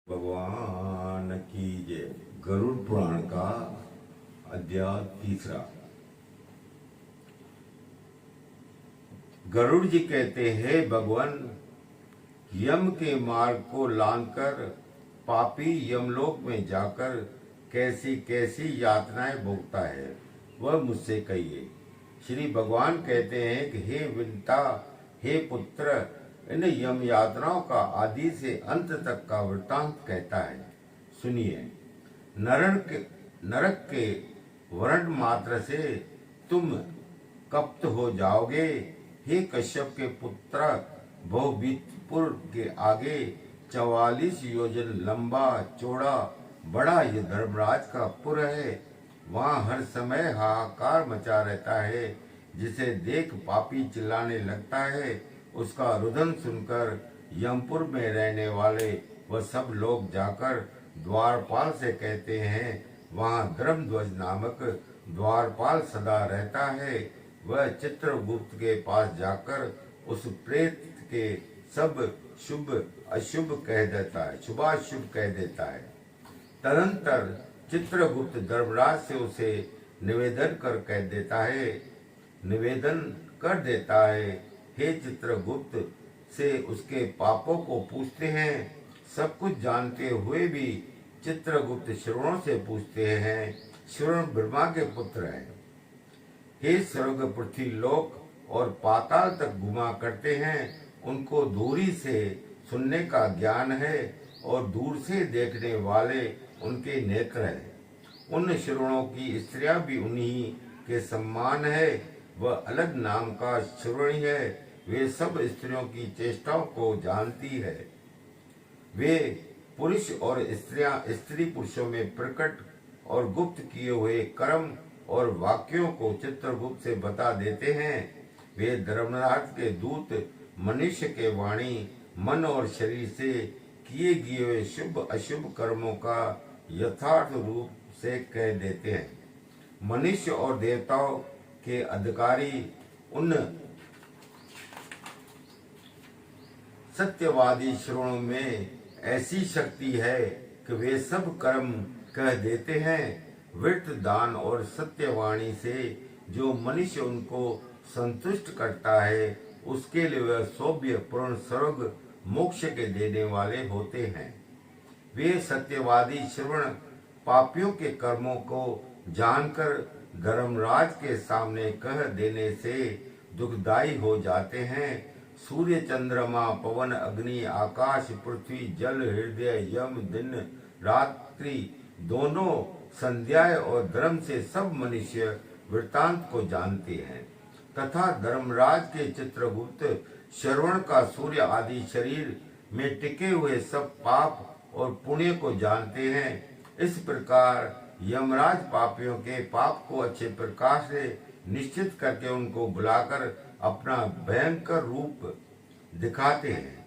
भगवान की जय। गरुड़ पुराण का अध्याय तीसरा। गरुड़ जी कहते हैं, भगवान यम के मार्ग को लांघकर पापी यमलोक में जाकर कैसी कैसी यातनाएं भोगता है, वह मुझसे कहिए। श्री भगवान कहते हैं कि हे विंता, हे पुत्र, इन यम यातनाओं का आदि से अंत तक का वृत्तांत कहता है, सुनिए। नरक के वर्ण मात्र से तुम कप्त हो जाओगे। हे कश्यप के पुत्र, बहुबीतपुर के आगे 44 योजन लंबा चौड़ा बड़ा ये धर्मराज का पुर है। वहाँ हर समय हाहाकार मचा रहता है, जिसे देख पापी चिल्लाने लगता है। उसका रुदन सुनकर यमपुर में रहने वाले वह सब लोग जाकर द्वारपाल से कहते हैं, वहाँ धर्मध्वज नामक द्वारपाल सदा रहता है। वह चित्रगुप्त के पास जाकर उस प्रेत के सब शुभ अशुभ कह देता है, शुभाशुभ कह देता है। तदंतर चित्रगुप्त धर्मराज से उसे निवेदन कर देता है। हे चित्रगुप्त से उसके पापों को पूछते हैं। सब कुछ जानते हुए भी चित्रगुप्त श्रवणों से पूछते हैं। श्रवण ब्रह्मा के पुत्र हैं। हे स्वर्ग पृथ्वी लोक और पाताल तक घुमा करते हैं। उनको दूरी से सुनने का ज्ञान है और दूर से देखने वाले उनके नेत्र हैं। उन श्रवणों की स्त्रियां भी उन्हीं के समान है। वह अलग नाम का श्रवणी है। वे सब स्त्रियों की चेष्टाओं को जानती है। वे पुरुष और स्त्रियां स्त्री पुरुषों में प्रकट और गुप्त किए हुए कर्म और वाक्यों को चित्रगुप्त से बता देते हैं। वे धर्मराज के दूत मनुष्य के वाणी, मन और शरीर से किए गए हुए शुभ अशुभ कर्मों का यथार्थ रूप से कह देते हैं। मनुष्य और देवताओं के अधिकारी उन सत्यवादी श्रवणों में ऐसी शक्ति है कि वे सब कर्म कह देते हैं। वृत्त दान और सत्यवाणी से जो मनुष्य उनको संतुष्ट करता है, उसके लिए वह सौभ्य पूर्ण स्वर्ग मोक्ष के देने वाले होते हैं। वे सत्यवादी श्रवण पापियों के कर्मों को जानकर धर्मराज के सामने कह देने से दुखदायी हो जाते हैं। सूर्य, चंद्रमा, पवन, अग्नि, आकाश, पृथ्वी, जल, हृदय, यम, दिन रात्रि दोनों संध्याएं और धर्म से सब मनुष्य वृत्तांत को जानते हैं तथा धर्मराज के चित्रगुप्त श्रवण का सूर्य आदि शरीर में टिके हुए सब पाप और पुण्य को जानते हैं। इस प्रकार यमराज पापियों के पाप को अच्छे प्रकार से निश्चित करके उनको बुलाकर अपना भयंकर रूप दिखाते हैं।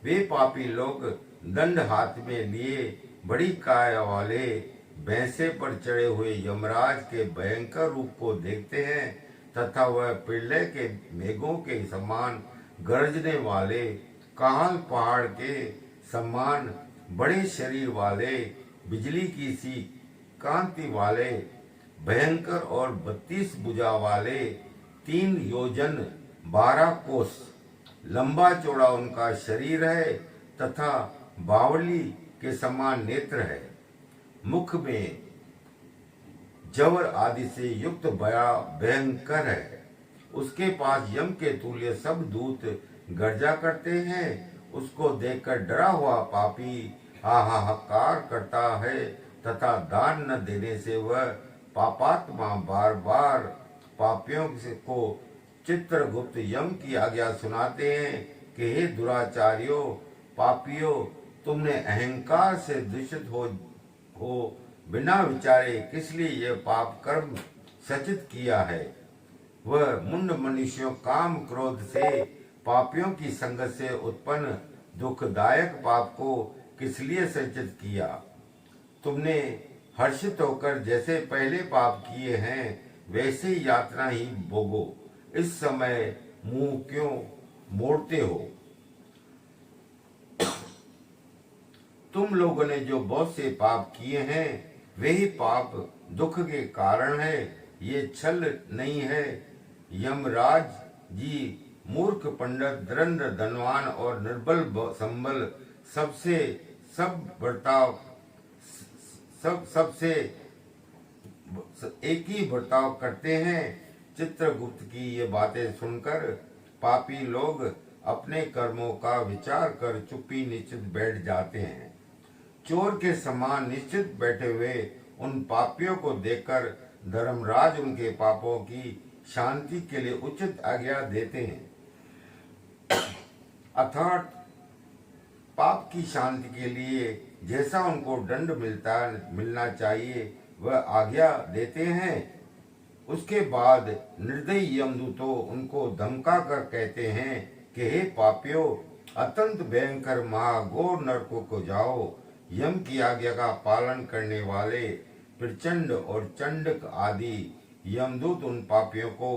वे पापी लोग दंड हाथ में लिए बड़ी काया वाले भैंसे पर चढ़े हुए यमराज के भयंकर रूप को देखते हैं तथा वह प्रलय के मेघों के समान गरजने वाले, काल पहाड़ के समान बड़े शरीर वाले, बिजली की सी कांति वाले, भयंकर और 32 भुजा वाले, 3 योजन 12 कोस लंबा चौड़ा उनका शरीर है तथा बावली के समान नेत्र है। मुख में जवर आदि से युक्त बड़ा भयंकर है। उसके पास यम के तुल्य सब दूत गर्जा करते हैं। उसको देखकर डरा हुआ पापी हाहाकार करता है तथा दान न देने से वह पापात्मा बार बार पापियों को चित्रगुप्त यम की आज्ञा सुनाते हैं कि हे दुराचारियों, पापियों, तुमने अहंकार से दूषित हो बिना विचारे किस लिए यह पाप कर्म सचित किया है। वह मुंड मनुष्यों काम क्रोध से पापियों की संगत से उत्पन्न दुखदायक पाप को किस लिए संचित किया। तुमने हर्षित होकर जैसे पहले पाप किए हैं वैसे ही यातना ही भोगो। इस समय मुंह क्यों मोड़ते हो? तुम लोगों ने जो बहुत से पाप किए हैं वे ही पाप दुख के कारण है, ये छल नहीं है। यमराज जी मूर्ख, पंडित, दरिद्र, धनवान और निर्बल संबल सबसे सब बर्ताव सबसे एक ही बर्ताव करते हैं। चित्रगुप्त की ये बातें सुनकर पापी लोग अपने कर्मों का विचार कर चुप्पी निश्चित बैठ जाते हैं। चोर के समान निश्चित बैठे हुए उन पापियों को देखकर धर्मराज उनके पापों की शांति के लिए उचित आज्ञा देते हैं, अर्थात पाप की शांति के लिए जैसा उनको दंड मिलना चाहिए वह आज्ञा देते हैं। उसके बाद निर्दयी यमदूतों उनको धमका कर कहते हैं कि हे पापियों, अत्यंत भयंकर महाघोर नरकों को जाओ। यम की आज्ञा का पालन करने वाले प्रचंड और चंडक आदि यमदूत उन पापियों को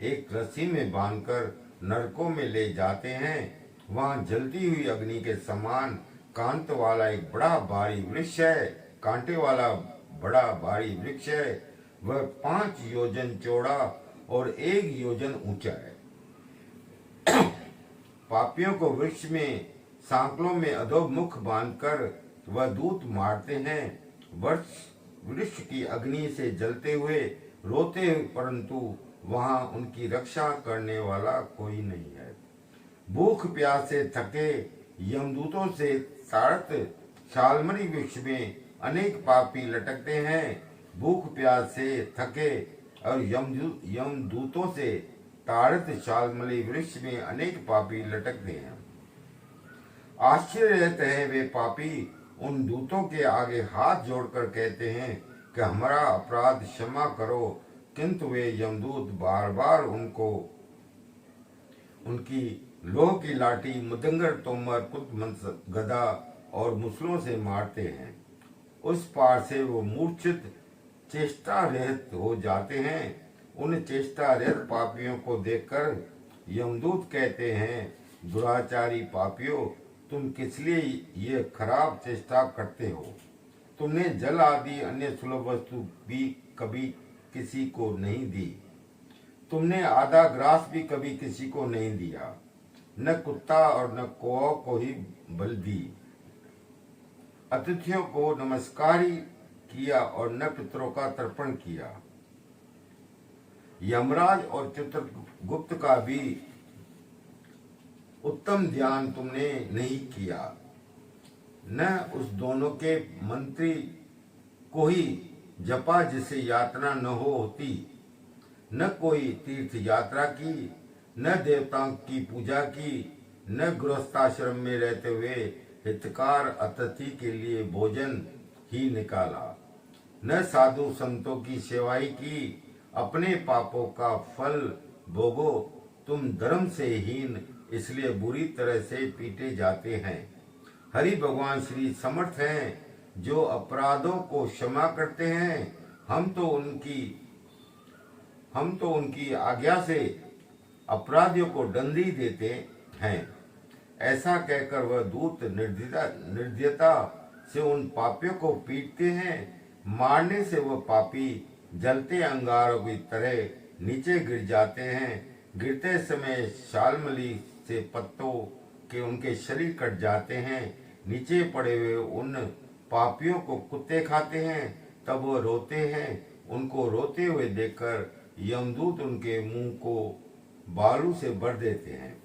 एक रस्सी में बांधकर नरकों में ले जाते हैं। वहां जलती हुई अग्नि के समान कांट वाला एक बड़ा भारी वृक्ष है, कांटे वाला बड़ा भारी वृक्ष है। वह 5 योजन चौड़ा और 1 योजन ऊंचा है। पापियों को वृक्ष में सांकलों में अधोमुख बांधकर वह दूत मारते हैं। वृक्ष की अग्नि से जलते हुए रोते हुए, परंतु वहां उनकी रक्षा करने वाला कोई नहीं है। भूख प्यास से थके यमदूतों से ताड़ित शालमली वृक्ष में अनेक पापी लटकते हैं। भूख प्यास से थके और यमदूतों से ताड़ित शालमली वृक्ष में अनेक पापी लटकते हैं। आश्चर्य रहते हैं वे पापी उन दूतों के आगे हाथ जोड़कर कहते हैं कि हमारा अपराध क्षमा करो, किंतु वे यमदूत बार बार उनको उनकी लोह की लाठी, मुदंगर, तोमर, कुत, गदा और मुसलों से मारते हैं। उस पार से वो मूर्छित चेष्टा रहित हो जाते हैं। उन चेष्टा रहित पापियों को देखकर यमदूत कहते हैं, दुराचारी पापियों, तुम किस लिए ये खराब चेष्टा करते हो? तुमने जल आदि अन्य सुलभ वस्तु भी कभी किसी को नहीं दी। तुमने आधा ग्रास भी कभी किसी को नहीं दिया। न कुत्ता और न कौवा को ही बल दी। अतिथियों को नमस्कार ही किया और न पितरों का तर्पण किया। यमराज और चित्रगुप्त का भी उत्तम ध्यान तुमने नहीं किया। न उस दोनों के मंत्री को ही जपा जिसे यातना न होती। न कोई तीर्थ यात्रा की, न देवताओं की पूजा की, न गृहस्थाश्रम में रहते हुए हितकार अतिथि के लिए भोजन ही निकाला, न साधु संतों की सेवाई की। अपने पापों का फल भोगो। तुम धर्म से हीन इसलिए बुरी तरह से पीटे जाते हैं। हरि भगवान श्री समर्थ हैं, जो अपराधों को क्षमा करते हैं। हम तो उनकी आज्ञा से अपराधियों को दंडी देते हैं। ऐसा कहकर वह दूत निर्दयता से उन पापियों को पीटते हैं। मारने से वह पापी जलते अंगारों की तरह नीचे गिर जाते हैं। गिरते समय शालमली से पत्तों के उनके शरीर कट जाते हैं। नीचे पड़े हुए उन पापियों को कुत्ते खाते हैं। तब वो रोते हैं। उनको रोते हुए देखकर यमदूत उनके मुंह को बालू से भर देते हैं।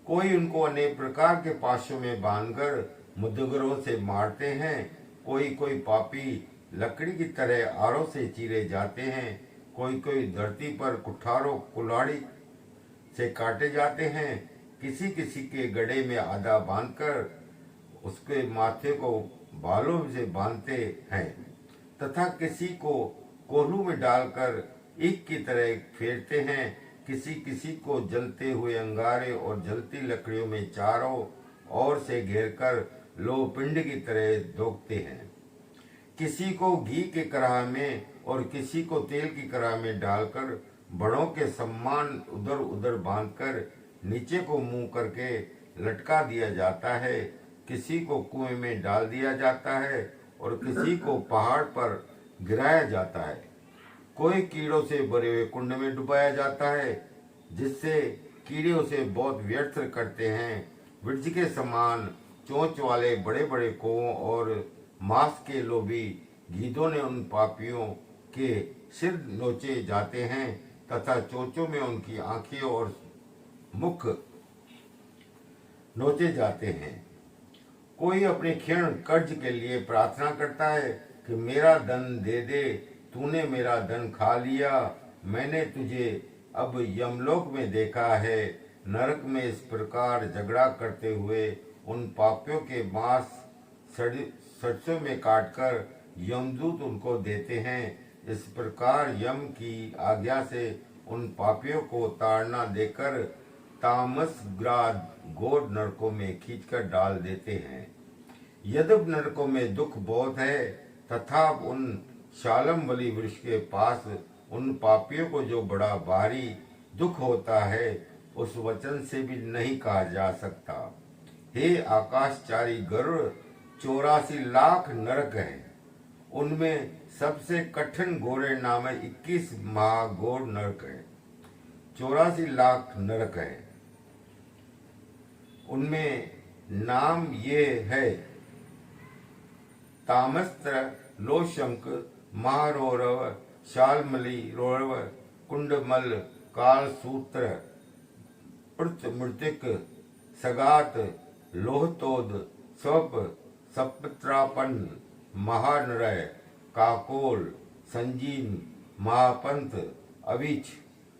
कोई उनको अनेक प्रकार के पाशों में बांधकर मुद्दगरों से मारते हैं। कोई पापी लकड़ी की तरह आरों से चीरे जाते हैं। कोई धरती पर कुठारों कुल्हाड़ी से काटे जाते हैं। किसी के गड़े में आधा बांधकर उसके माथे को बालों से बांधते हैं, तथा किसी को कोल्हू में डालकर ईख की तरह फेरते हैं। किसी को जलते हुए अंगारे और जलती लकड़ियों में चारों ओर से घेरकर लोह पिंड की तरह धोखते हैं। किसी को घी के कड़ाह में और किसी को तेल की कड़ाह में डालकर बड़ों के सम्मान उधर उधर बांधकर नीचे को मुंह करके लटका दिया जाता है। किसी को कुएं में डाल दिया जाता है और किसी को पहाड़ पर गिराया जाता है। कोई कीड़ों से भरे हुए कुंड में डुबाया जाता है, जिससे कीड़े उसे बहुत व्यर्थ करते हैं। वृक्ष के समान चोंच वाले बड़े बड़े कौओं और मांस के लोभी गीदों ने उन पापियों के सिर नोचे जाते हैं तथा चोंचों में उनकी आंखें और मुख नोचे जाते हैं। कोई अपने क्षण कर्ज के लिए प्रार्थना करता है कि मेरा धन दे दे, तूने मेरा धन खा लिया। मैंने तुझे अब यमलोक में देखा है। नरक में इस प्रकार झगड़ा करते हुए उन पापियों के मांस सरसों में काटकर यमदूत उनको देते हैं। इस प्रकार यम की आज्ञा से उन पापियों को ताड़ना देकर तामसग्राद घोर नरकों में खींचकर डाल देते हैं। यद्यपि नरकों में दुख बहुत है, तथा उन शालम बलि वृक्ष के पास उन पापियों को जो बड़ा भारी दुख होता है, उस वचन से भी नहीं कहा जा सकता। हे आकाशचारी गरुड़, 84 लाख नरक हैं। उनमें सबसे कठिन घोड़े नाम 21 महाघोर नरक है। 84 लाख नरक है। उनमें नाम ये है: तामस्त्र, लोशंक, महारोरव, शालमली रोरव, कुंडमल, कालसूत्र, मृतिक, सगात, लोहतोद, स्वप, सप्त्रापन, महानरय, काकोल, संजीन, महापंथ, अविच,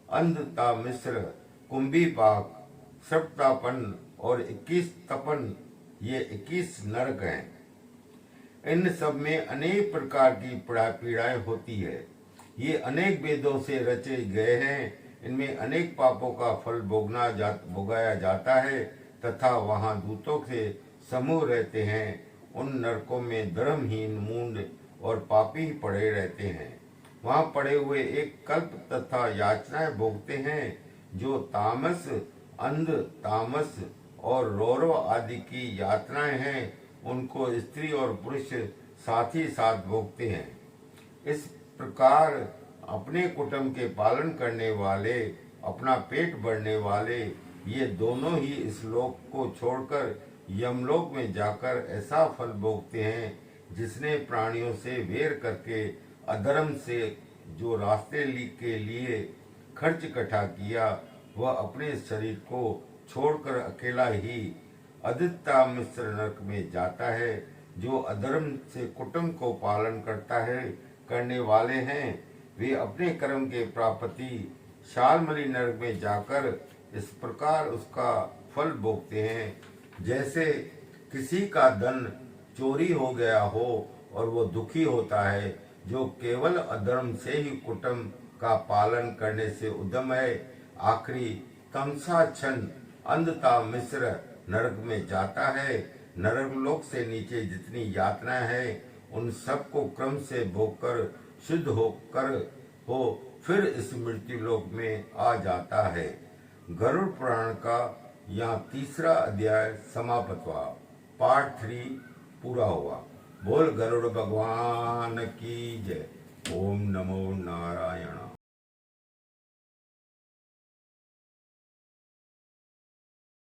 अंधता मिश्र, कुंभीपाक, सप्तापन और 21 तपन, ये 21 नरक हैं। इन सब में अनेक प्रकार की पीड़ाएं होती है। ये अनेक वेदों से रचे गए हैं। इनमें अनेक पापों का फल भोगाया जाता है तथा वहाँ दूतों के समूह रहते हैं। उन नरकों में धर्महीन, मूंड और पापी ही पड़े रहते हैं। वहाँ पड़े हुए एक कल्प तथा याचनाएं भोगते हैं, जो तामस, अंध, तामस और रौरव आदि की यातनाएं हैं, उनको स्त्री और पुरुष साथ ही साथ भोगते हैं। इस प्रकार अपने कुटुंब के पालन करने वाले, अपना पेट भरने वाले, ये दोनों ही इस लोक को छोड़कर यमलोक में जाकर ऐसा फल भोगते हैं, जिसने प्राणियों से वेर करके अधर्म से जो रास्ते के लिए खर्च इकट्ठा किया, वह अपने शरीर को छोड़कर अकेला ही अदित्य मिश्र नरक में जाता है। जो अधर्म से कुटुंब को पालन करने वाले हैं, वे अपने कर्म के प्राप्ति शालमली नरक में जाकर इस प्रकार उसका फल भोगते हैं। जैसे किसी का धन चोरी हो गया हो और वो दुखी होता है, जो केवल अधर्म से ही कुटुंब का पालन करने से उद्यम है, आखिरी तमसाच्छन अंधता मिश्र नरक में जाता है। नरक लोक से नीचे जितनी यातनाएं हैं, उन सब को क्रम से भोगकर शुद्ध हो फिर इस मृत्यु लोक में आ जाता है। गरुड़ पुराण का यहाँ 3रा अध्याय समाप्त हुआ। पार्ट 3 पूरा हुआ। बोल गरुड़ भगवान की जय। ओम नमो नारायण।